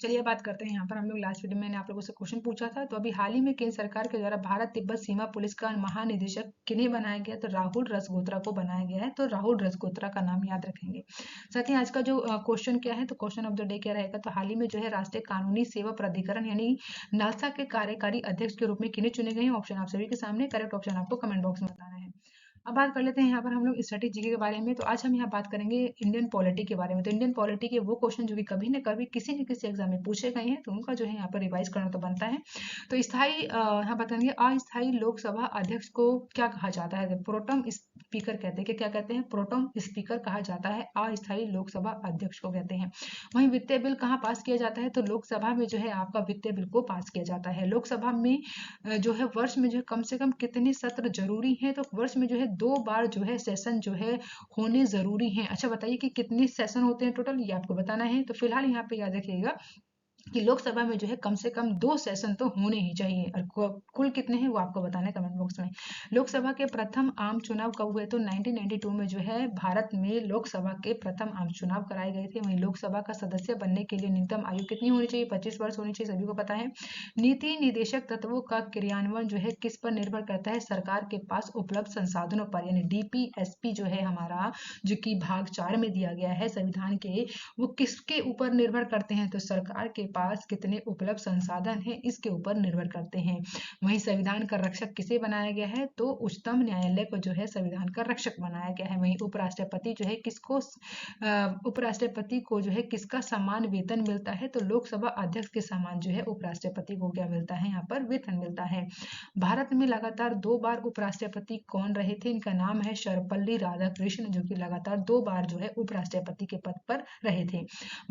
चलिए बात करते हैं यहाँ पर, हम लोग लास्ट वीडियो में मैंने आप लोगों से क्वेश्चन पूछा था। तो अभी हाल ही में केंद्र सरकार के द्वारा भारत तिब्बत सीमा पुलिस का महानिदेशक किन्हें बनाया गया? तो राहुल रसगोत्रा को बनाया गया है। तो राहुल रसगोत्रा का नाम याद रखेंगे। साथ ही आज का जो क्वेश्चन क्या है, तो क्वेश्चन ऑफ द डे क्या रहेगा? तो हाल ही में जो है राष्ट्रीय कानूनी सेवा प्राधिकरण यानी नालसा के कार्यकारी अध्यक्ष के रूप में किन्हें चुने गए हैं? ऑप्शन आप सभी के सामने, करेक्ट ऑप्शन आपको कमेंट बॉक्स में बताना है। अब बात कर लेते हैं यहाँ पर हम लोग स्ट्रेटेजी के बारे में। तो आज हम यहाँ बात करेंगे इंडियन पॉलिटी के बारे में। तो इंडियन पॉलिटी के वो क्वेश्चन जो कि कभी न कभी किसी न किसी एग्जाम में पूछे गए हैं, तो उनका जो है यहाँ पर रिवाइज करना तो बनता है। तो यहाँ बात करेंगे अस्थायी लोकसभा अध्यक्ष को क्या कहा जाता है? प्रोटम स्पीकर कहते हैं। क्या कहते हैं? प्रोटम स्पीकर कहा जाता है, अस्थायी लोकसभा अध्यक्ष को कहते हैं। वहीं वित्तीय बिल कहाँ पास किया जाता है? तो लोकसभा में जो है आपका वित्तीय बिल को पास किया जाता है। लोकसभा में जो है वर्ष में जो है कम से कम कितने सत्र जरूरी है? तो वर्ष में जो है 2 बार जो है सेशन जो है होने जरूरी है। अच्छा बताइए कि कितने सेशन होते हैं टोटल, ये आपको बताना है। तो फिलहाल यहाँ पे याद रखिएगा कि लोकसभा में जो है कम से कम 2 सेशन तो होने ही चाहिए, और कुल कितने हैं वो आपको बताना है कमेंट बॉक्स में। लोकसभा के प्रथम आम चुनाव कब हुए? तो 1992 में जो है भारत में लोकसभा के प्रथम आम चुनाव कराए गए थे। वहीं लोकसभा का सदस्य बनने के लिए न्यूनतम आयु कितनी होनी चाहिए? 25 वर्ष होनी चाहिए, सभी को पता है। नीति निदेशक तत्वों का क्रियान्वयन जो है किस पर निर्भर करता है? सरकार के पास उपलब्ध संसाधनों पर, यानी डीपीएसपी जो है हमारा, जो कि भाग 4 में दिया गया है संविधान के, वो किसके ऊपर निर्भर करते हैं? तो सरकार के पास कितने उपलब्ध संसाधन हैं इसके ऊपर निर्भर करते हैं। वहीं संविधान का रक्षक किसे बनाया गया है, तो उच्चतम न्यायालय को जो है संविधान का रक्षक बनाया गया है। वहीं उपराष्ट्रपति जो है उपराष्ट्रपति को जो है किसका समान वेतन मिलता है, तो लोकसभा अध्यक्ष के समान जो है उपराष्ट्रपति को क्या मिलता है, यहाँ पर वेतन मिलता है। भारत में लगातार 2 बार उपराष्ट्रपति कौन रहे थे, इनका नाम है सर्वपल्ली राधाकृष्णन, जो कि लगातार 2 बार जो है उपराष्ट्रपति के पद पर रहे थे।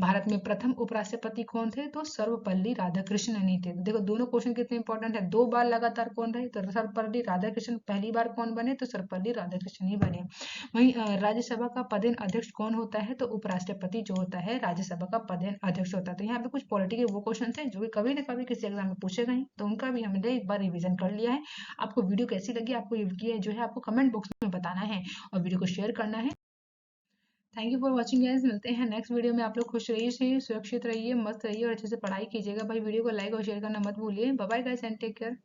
भारत में प्रथम उपराष्ट्रपति कौन थे, तो सर्वपल्ली राधाकृष्णन ही थे। देखो दोनों क्वेश्चन कितने इंपॉर्टेंट है, 2 बार लगातार कौन रहे, तो सर्वपल्ली राधाकृष्णन। पहली बार कौन बने, तो सर्वपल्ली राधाकृष्णन ही बने। वहीं राज्यसभा का पदेन अध्यक्ष कौन होता है, तो उपराष्ट्रपति जो होता है राज्यसभा का पदेन अध्यक्ष होता है। तो यहाँ पे कुछ पॉलिटी के वो क्वेश्चन थे जो कि कभी ना कभी किसी एग्जाम में पूछे गए, तो उनका भी हमने एक बार रिवीजन कर लिया है। आपको वीडियो कैसी लगी, आपको ये जो है आपको कमेंट बॉक्स में बताना है और वीडियो को शेयर करना है। Thank you for watching guys, मिलते हैं नेक्स्ट वीडियो में। आप लोग खुश रहिए, सुरक्षित रहिए, मस्त रहिए और अच्छे से पढ़ाई कीजिएगा भाई। वीडियो को लाइक और शेयर करना मत भूलिए। Bye bye guys and take care.